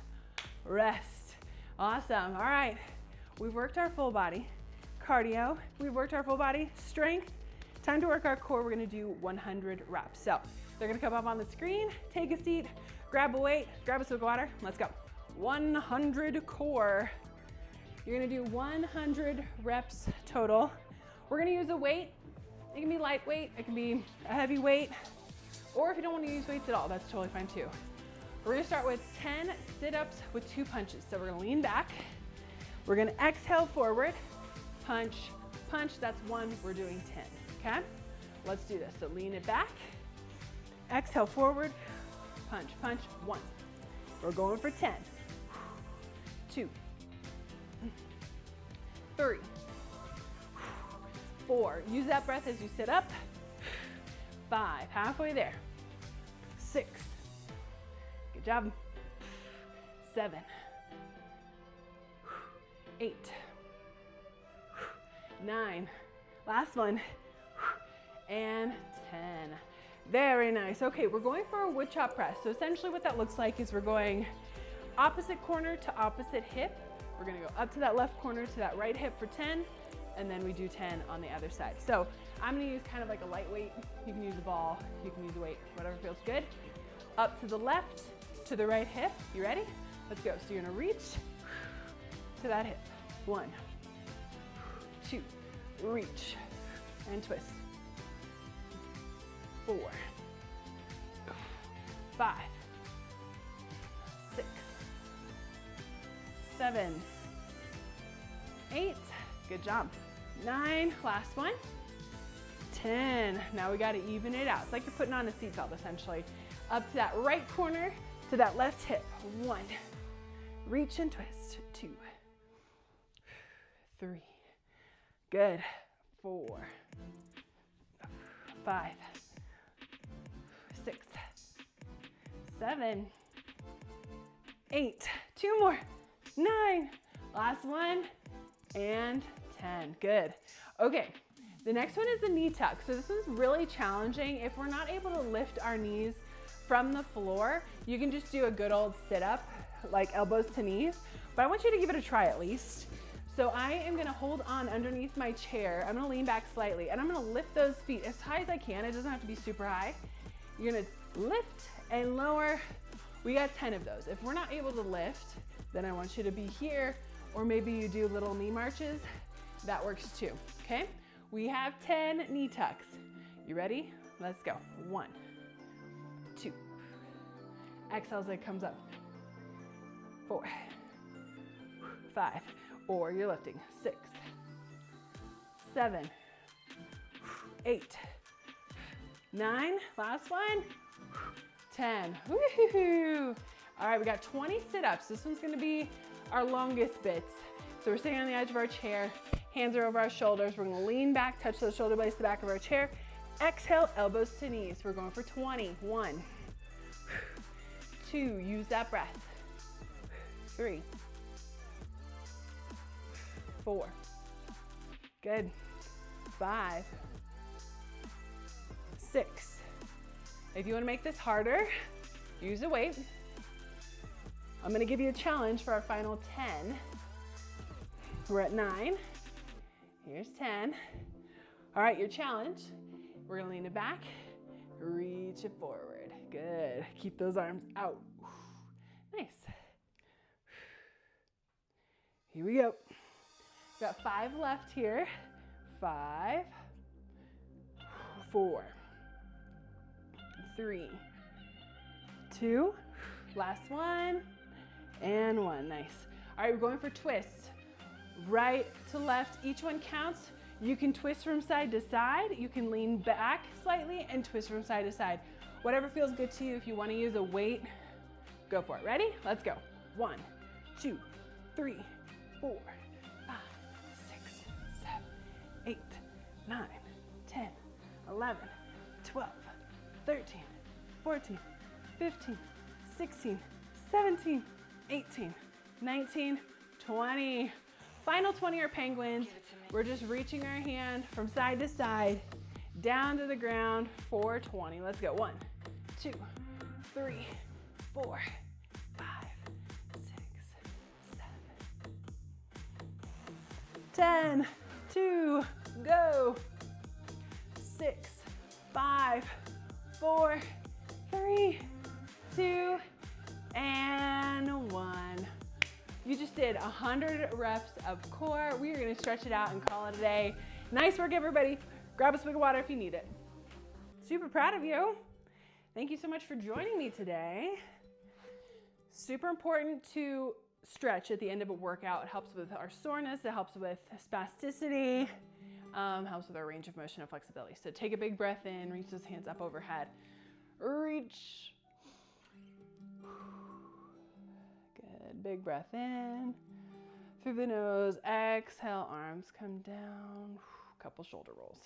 Rest. Awesome. All right. We've worked our full body cardio. We've worked our full body strength. Time to work our core. We're gonna do 100 reps. So they're gonna come up on the screen. Take a seat, grab a weight, grab a sip of water. Let's go. 100 core. You're gonna do 100 reps total. We're gonna use a weight. It can be lightweight, it can be a heavy weight, or if you don't wanna use weights at all, that's totally fine too. We're gonna start with 10 sit-ups with 2 punches. So we're gonna lean back. We're gonna exhale forward, punch, punch, that's 1, we're doing 10, okay? Let's do this. So lean it back, exhale forward, punch, punch, 1. We're going for 10. 2, 3, 4. Use that breath as you sit up. 5, halfway there. 6, good job. 7, 8, 9, last one, and 10. Very nice. Okay, we're going for a wood chop press. So essentially what that looks like is we're going opposite corner to opposite hip. We're gonna go up to that left corner to that right hip for 10, and then we do 10 on the other side. So I'm gonna use kind of like a lightweight. You can use a ball, you can use a weight, whatever feels good. Up to the left, to the right hip. You ready? Let's go. So you're gonna reach to that hip. 1, 2, reach, and twist. 4, 5, 6, 7, 8, good job. 9, last one. 10, now we gotta even it out. It's like you're putting on a seatbelt essentially. Up to that right corner, to that left hip. 1, reach and twist. 2, 3, good. 4, 5, 6, 7, 8, 2 more, 9, last one, and 10, good. Okay, the next one is the knee tuck. So this one's really challenging. If we're not able to lift our knees from the floor, you can just do a good old sit up, like elbows to knees, but I want you to give it a try at least. So I am gonna hold on underneath my chair. I'm gonna lean back slightly and I'm gonna lift those feet as high as I can. It doesn't have to be super high. You're gonna lift and lower. We got 10 of those. If we're not able to lift, then I want you to be here, or maybe you do little knee marches. That works too, okay? We have 10 knee tucks. You ready? Let's go. 1, 2. Exhale as it comes up. 4, 5, or you're lifting. 6, 7, 8, 9, last one, 10. Woohoo! All right, we got 20 sit-ups. This one's gonna be our longest bits. So we're sitting on the edge of our chair, Hands are over our shoulders. We're gonna lean back, touch those shoulder blades to the back of our chair. Exhale, elbows to knees. We're going for 20. 1, 2, use that breath. 3, 4, good. 5, 6. If you want to make this harder, use a weight. I'm going to give you a challenge for our final 10. We're at 9. Here's 10. All right, your challenge. We're going to lean it back, reach it forward. Good. Keep those arms out. Nice. Here we go. Got 5 left here. 5, 4, 3, 2, last one, and 1. Nice. All right, we're going for twists. Right to left, each one counts. You can twist from side to side. You can lean back slightly and twist from side to side. Whatever feels good to you. If you want to use a weight, go for it. Ready? Let's go. 1, 2, 3, 4, 5, 6, 7, 8, 9, 10, 11, 12, 13, 14, 15, 16, 17, 18, 19, 20. Final 20 are penguins. We're just reaching our hand from side to side, down to the ground for 20. Let's go. 1, 2, 3, 4, 5, 6, 7, 10, 2, go. 6, 5, 4, 3, 2, and 1. You just did 100 reps of core. We are gonna stretch it out and call it a day. Nice work, everybody. Grab a swig of water if you need it. Super proud of you. Thank you so much for joining me today. Super important to stretch at the end of a workout. It helps with our soreness, it helps with spasticity, helps with our range of motion and flexibility. So take a big breath in, reach those hands up overhead. Reach. Good, big breath in. Through the nose, exhale, arms come down. Couple shoulder rolls.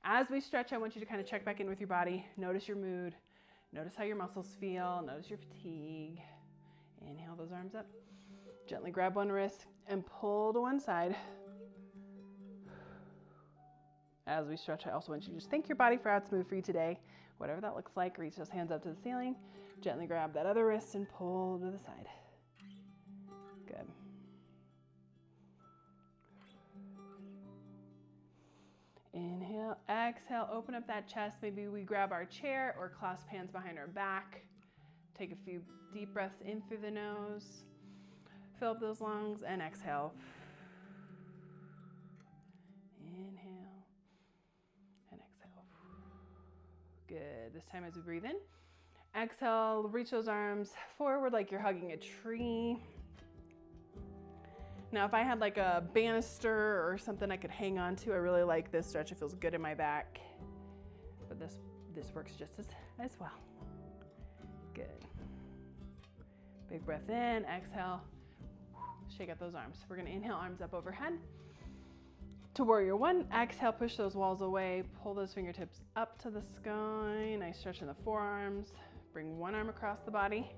As we stretch, I want you to kind of check back in with your body. Notice your mood. Notice how your muscles feel. Notice your fatigue. Inhale those arms up. Gently grab one wrist and pull to one side. As we stretch, I also want you to just thank your body for how it's moved for you today. Whatever that looks like, reach those hands up to the ceiling. Gently grab that other wrist and pull to the side. Good. Inhale, exhale, open up that chest. Maybe we grab our chair or clasp hands behind our back. Take a few deep breaths in through the nose. Fill up those lungs and exhale. Inhale and exhale. Good. This time as we breathe in, exhale, reach those arms forward like you're hugging a tree. Now, if I had like a banister or something I could hang on to, I really like this stretch. It feels good in my back. But this works just as well. Good. Big breath in, exhale. Shake out those arms. We're gonna inhale, arms up overhead. To warrior one, exhale, push those walls away. Pull those fingertips up to the sky. Nice stretch in the forearms. Bring one arm across the body.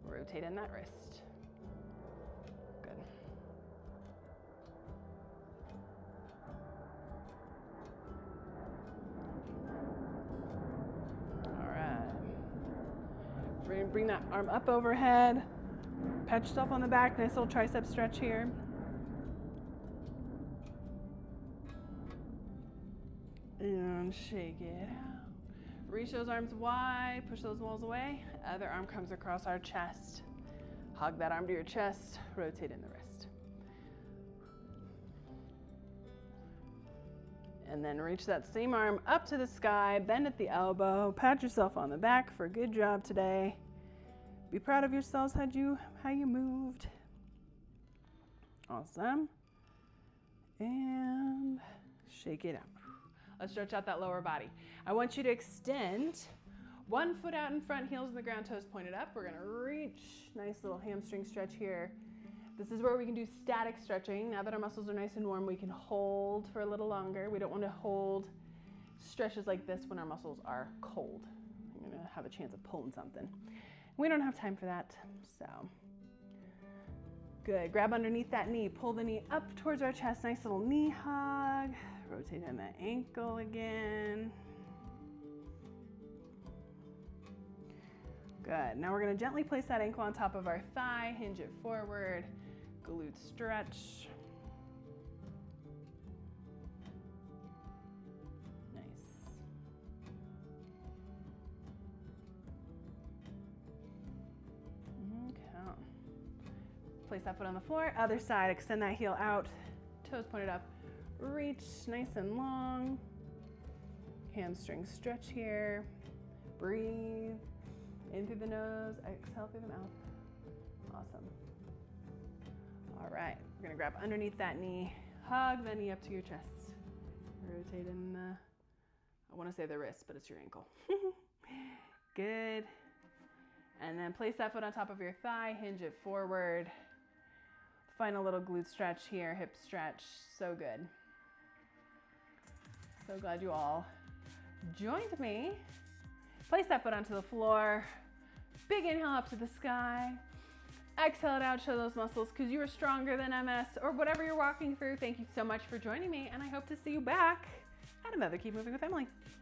Rotate in that wrist. Good. All right. Bring that arm up overhead. Pat yourself on the back. Nice little tricep stretch here. And shake it out. Reach those arms wide, push those walls away. Other arm comes across our chest. Hug that arm to your chest, rotate in the wrist. And then reach that same arm up to the sky, bend at the elbow, pat yourself on the back for a good job today. Be proud of yourselves how you moved. Awesome. And shake it out. Let's stretch out that lower body. I want you to extend one foot out in front, heels in the ground, toes pointed up. We're gonna reach, nice little hamstring stretch here. This is where we can do static stretching. Now that our muscles are nice and warm, we can hold for a little longer. We don't want to hold stretches like this when our muscles are cold. You're gonna have a chance of pulling something. We don't have time for that, so. Good, grab underneath that knee, pull the knee up towards our chest, nice little knee hug. Rotate in that ankle again. Good, now we're gonna gently place that ankle on top of our thigh, hinge it forward, glute stretch. Nice. Okay. Place that foot on the floor, other side, extend that heel out, toes pointed up, reach nice and long. Hamstring stretch here. Breathe. In through the nose, exhale through the mouth. Awesome. All right, we're gonna grab underneath that knee, hug the knee up to your chest. Rotate in the, I wanna say the wrist, but it's your ankle. Good. And then place that foot on top of your thigh, hinge it forward. Find a little glute stretch here, hip stretch, so good. So glad you all joined me. Place that foot onto the floor. Big inhale up to the sky. Exhale it out, show those muscles because you are stronger than MS or whatever you're walking through. Thank you so much for joining me, and I hope to see you back at another Keep Moving with Emily.